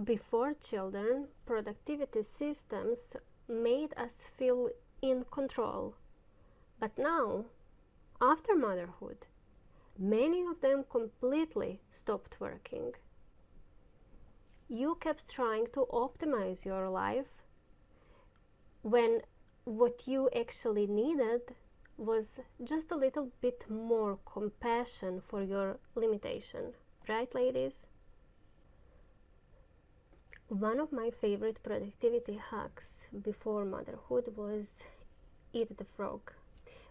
Before children, productivity systems made us feel in control. But now, after motherhood, many of them completely stopped working. You kept trying to optimize your life when what you actually needed was just a little bit more compassion for your limitation. Right, ladies? One of my favorite productivity hacks before motherhood was eat the frog,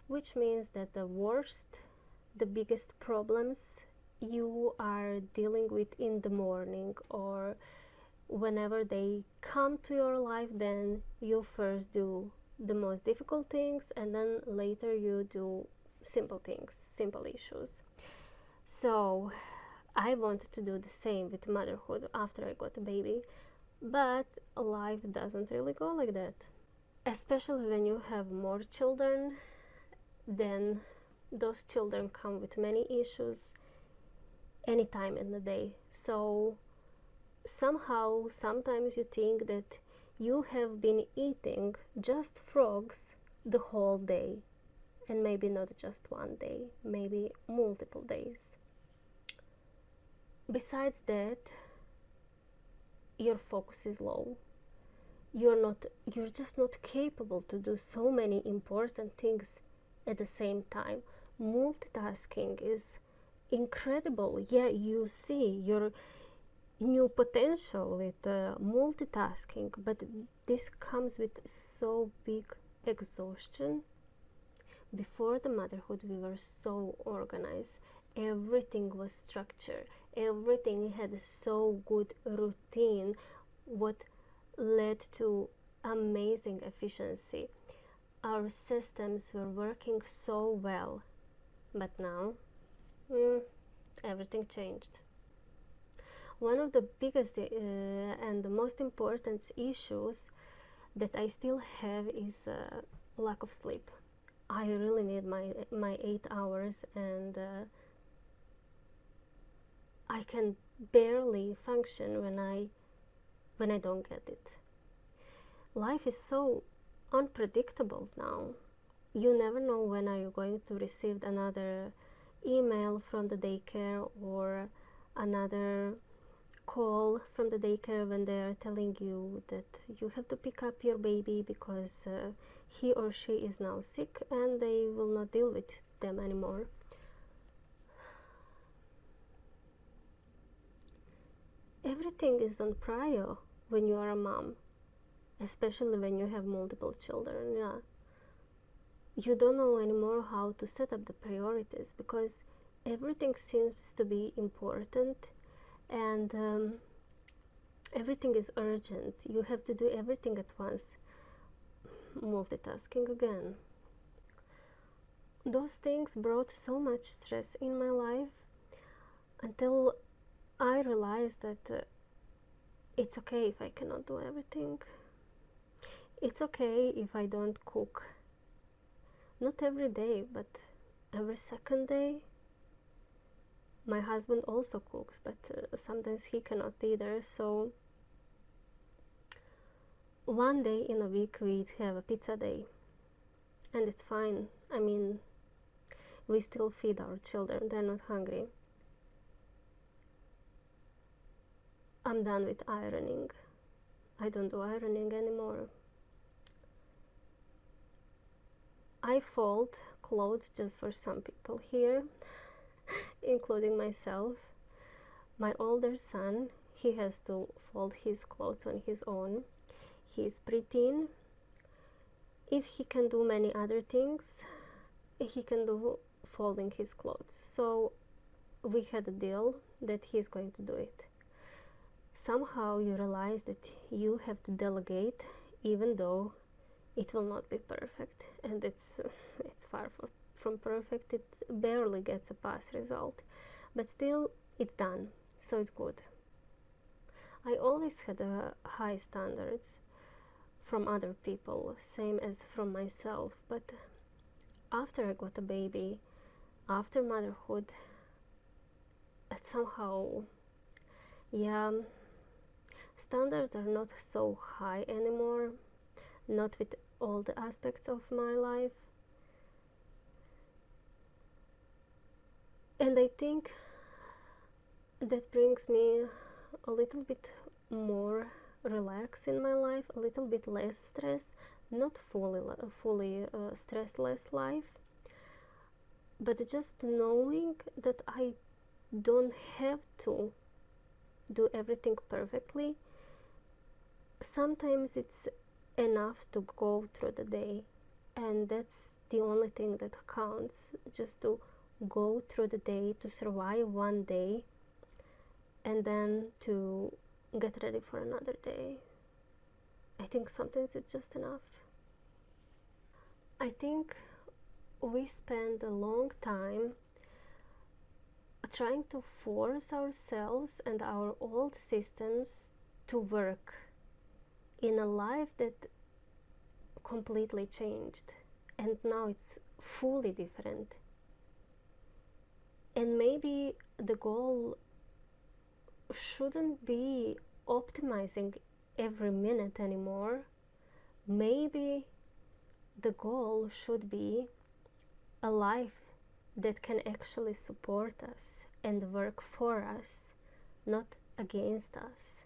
which means that the biggest problems you are dealing with in the morning or whenever they come to your life, then you first do the most difficult things and then later you do simple things, simple issues. So I wanted to do the same with motherhood after I got a baby, but life doesn't really go like that. Especially when you have more children, then those children come with many issues anytime in the day. So somehow, sometimes you think that you have been eating just frogs the whole day, and maybe not just one day, maybe multiple days. Besides that, your focus is low. You're just not capable to do so many important things at the same time. Multitasking is incredible. Yeah, you see your new potential with multitasking, but this comes with so big exhaustion. Before the motherhood, we were so organized. Everything was structured. Everything had so good routine, what led to amazing efficiency. Our systems were working so well, but now everything changed. One of the biggest and the most important issues that I still have is lack of sleep. I really need my 8 hours, and I can barely function when I don't get it. Life is so unpredictable now. You never know when are you going to receive another email from the daycare or another call from the daycare when they are telling you that you have to pick up your baby because he or she is now sick and they will not deal with them anymore. Everything is on prior when you are a mom, especially when you have multiple children. Yeah, you don't know anymore how to set up the priorities because everything seems to be important, and everything is urgent. You have to do everything at once. Multitasking again. Those things brought so much stress in my life until I realized that it's okay if I cannot do everything. It's okay if I don't cook. Not every day, but every second day. My husband also cooks, but sometimes he cannot either. So one day in a week we have a pizza day, and it's fine. I mean, we still feed our children, they're not hungry. I'm done with ironing. I don't do ironing anymore. I fold clothes just for some people here, including myself. My older son, he has to fold his clothes on his own. He's preteen. If he can do many other things, he can do folding his clothes. So we had a deal that he's going to do it. Somehow you realize that you have to delegate, even though it will not be perfect, and it's far from perfect. It barely gets a pass result, but still it's done, so it's good. I always had high standards from other people, same as from myself, but after I got a baby, after motherhood, it somehow, yeah, Standards are not so high anymore, not with all the aspects of my life. And I think that brings me a little bit more relax in my life, a little bit less stress, not fully stressless life, but just knowing that I don't have to do everything perfectly. Sometimes it's enough to go through the day, and that's the only thing that counts, just to go through the day, to survive one day, and then to get ready for another day. I think sometimes it's just enough. I think we spend a long time trying to force ourselves and our old systems to work in a life that completely changed, and now it's fully different. And maybe the goal shouldn't be optimizing every minute anymore. Maybe the goal should be a life that can actually support us and work for us, not against us.